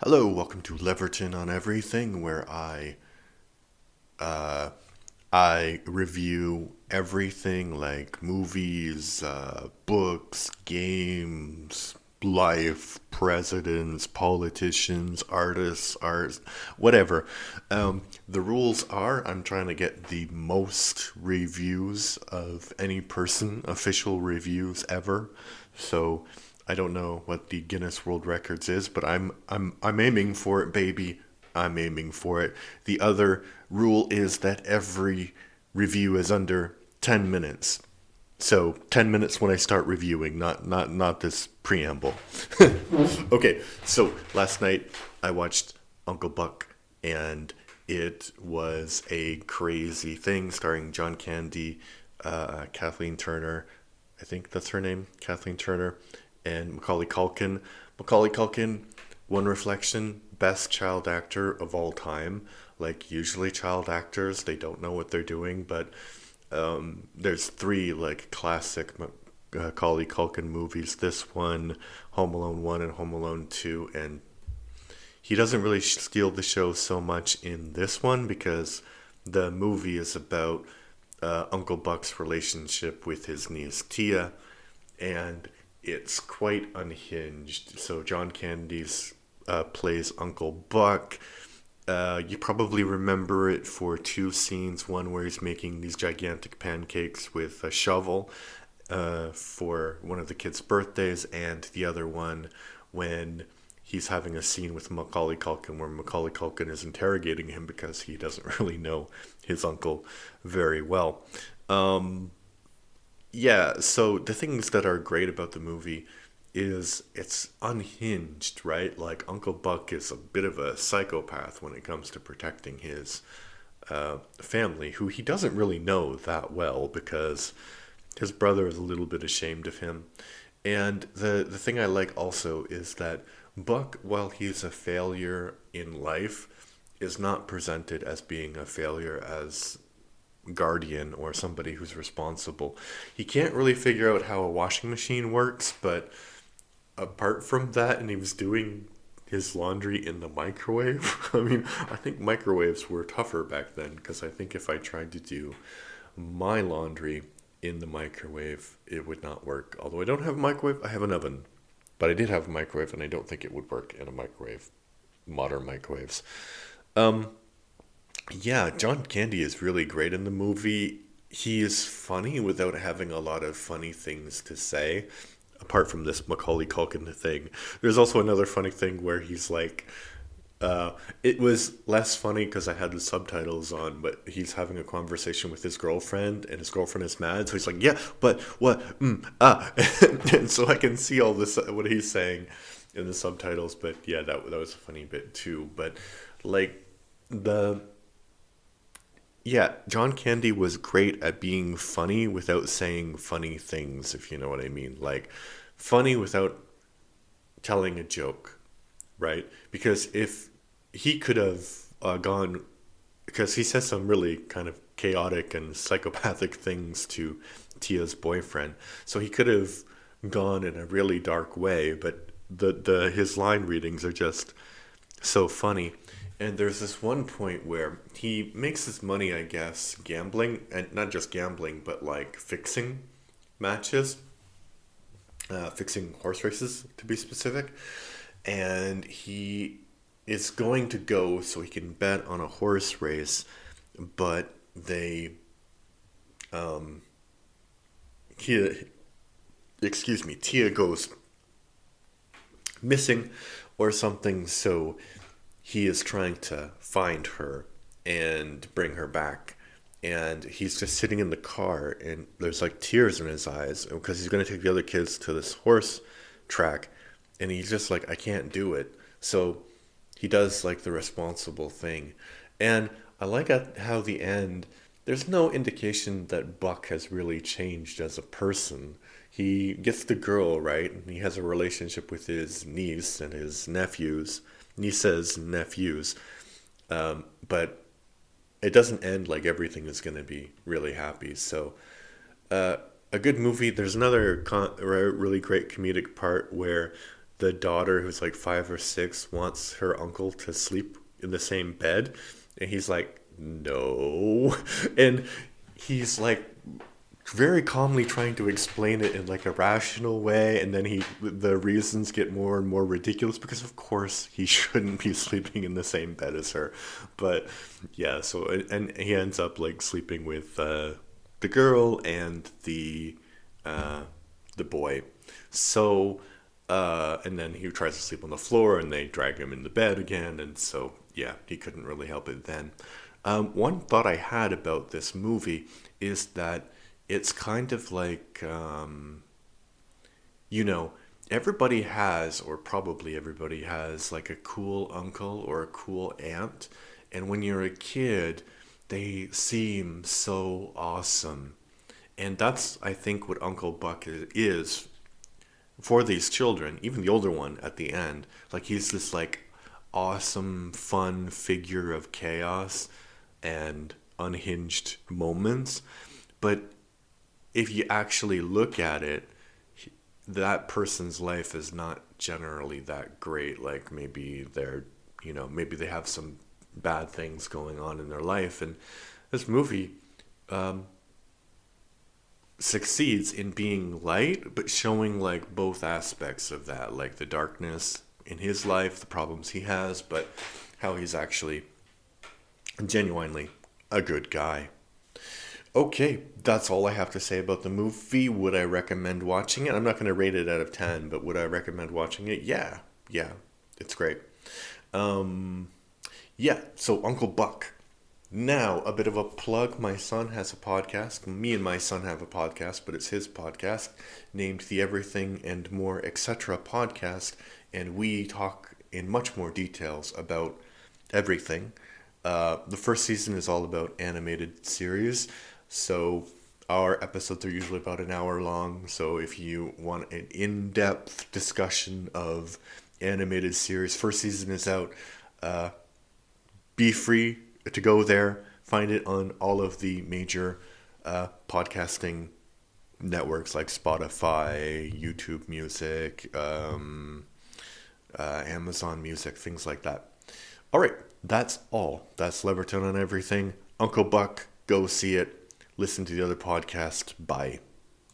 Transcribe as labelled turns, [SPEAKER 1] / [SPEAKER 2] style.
[SPEAKER 1] Hello, welcome to Leverton on Everything, where uh, I review everything like movies, books, games, life, presidents, politicians, artists, art, whatever. The rules are I'm trying to get the most reviews of any person, official reviews ever. So I don't know what the Guinness World Records is, but I'm aiming for it, baby. I'm aiming for it. The other rule is that every review is under 10 minutes. So 10 minutes when I start reviewing, not this preamble. Okay, so last night I watched Uncle Buck, and it was a crazy thing starring John Candy, Kathleen Turner, I think that's her name, Kathleen Turner, and Macaulay Culkin. Macaulay Culkin, one reflection, best child actor of all time. Like usually child actors, they don't know what they're doing, but there's three like classic Macaulay Culkin movies. This one, Home Alone 1 and Home Alone 2, and he doesn't really steal the show so much in this one because the movie is about Uncle Buck's relationship with his niece Tia, and it's quite unhinged. So John Candy's plays Uncle Buck. You probably remember it for two scenes. One where he's making these gigantic pancakes with a shovel for one of the kids' birthdays, and the other one when he's having a scene with Macaulay Culkin where Macaulay Culkin is interrogating him because he doesn't really know his uncle very well. Um, yeah, so the things that are great about the movie is it's unhinged, right? Like Uncle Buck is a bit of a psychopath when it comes to protecting his family, who he doesn't really know that well because his brother is a little bit ashamed of him. And the thing I like also is that Buck, while he's a failure in life, is not presented as being a failure as guardian or somebody who's responsible. He can't really figure out how a washing machine works, but apart from that, and he was doing his laundry in the microwave. I mean, I think microwaves were tougher back then because I think if I tried to do my laundry in the microwave, it would not work. Although I don't have a microwave, I have an oven. But I did have a microwave, and I don't think it would work in a microwave, modern microwaves. Um, yeah, John Candy is really great in the movie. He is funny without having a lot of funny things to say, apart from this Macaulay Culkin thing. There's also another funny thing where he's like, it was less funny because I had the subtitles on, but he's having a conversation with his girlfriend, and his girlfriend is mad. So he's like, "Yeah, but what? And so I can see all this what he's saying in the subtitles. But yeah, that was a funny bit too. But like the yeah, John Candy was great at being funny without saying funny things, if you know what I mean. Like funny without telling a joke, right? Because if he could have gone, because he says some really kind of chaotic and psychopathic things to Tia's boyfriend, so he could have gone in a really dark way, but the his line readings are just so funny. And there's this one point where he makes his money, I guess, gambling, and not just gambling, but like fixing matches, fixing horse races to be specific. And he is going to go so he can bet on a horse race, but they, Tia, excuse me, Tia goes missing or something, so he is trying to find her and bring her back. And he's just sitting in the car, and there's like tears in his eyes because he's going to take the other kids to this horse track. And he's just like, I can't do it. So he does like the responsible thing. And I like how the end, there's no indication that Buck has really changed as a person. He gets the girl, right? And he has a relationship with his niece and his nephews, nieces and nephews. But it doesn't end like everything is going to be really happy. So, a good movie. There's another really great comedic part where the daughter who's like 5 or 6 wants her uncle to sleep in the same bed, and he's like, no, and he's like very calmly trying to explain it in like a rational way, and then the reasons get more and more ridiculous because of course he shouldn't be sleeping in the same bed as her. But yeah, so and he ends up like sleeping with the girl and uh, the boy. So and then he tries to sleep on the floor, and they drag him in the bed again, and so yeah, he couldn't really help it then. One thought I had about this movie is that it's kind of like, you know, everybody has, or probably everybody has, like a cool uncle or a cool aunt. And when you're a kid, they seem so awesome. And that's, I think, what Uncle Buck is for these children, even the older one at the end. Like, he's this, like, awesome, fun figure of chaos and unhinged moments. But if you actually look at it, that person's life is not generally that great. Like maybe maybe they have some bad things going on in their life. And this movie succeeds in being light, but showing like both aspects of that, like the darkness in his life, the problems he has, but how he's actually genuinely a good guy. Okay, that's all I have to say about the movie. Would I recommend watching it? I'm not going to rate it out of 10, but would I recommend watching it? Yeah, yeah, it's great. Um, yeah, so Uncle Buck. Now, a bit of a plug. My son has a podcast. Me and my son have a podcast, but it's his podcast named the Everything and More Etc. podcast, and we talk in much more details about everything. The first season is all about animated series, so our episodes are usually about an hour long. So if you want an in-depth discussion of animated series, first season is out. Be free to go there. Find it on all of the major podcasting networks like Spotify, YouTube Music, Amazon Music, things like that. All right, that's all. That's Leverton on everything. Uncle Buck, go see it. Listen to the other podcast. Bye.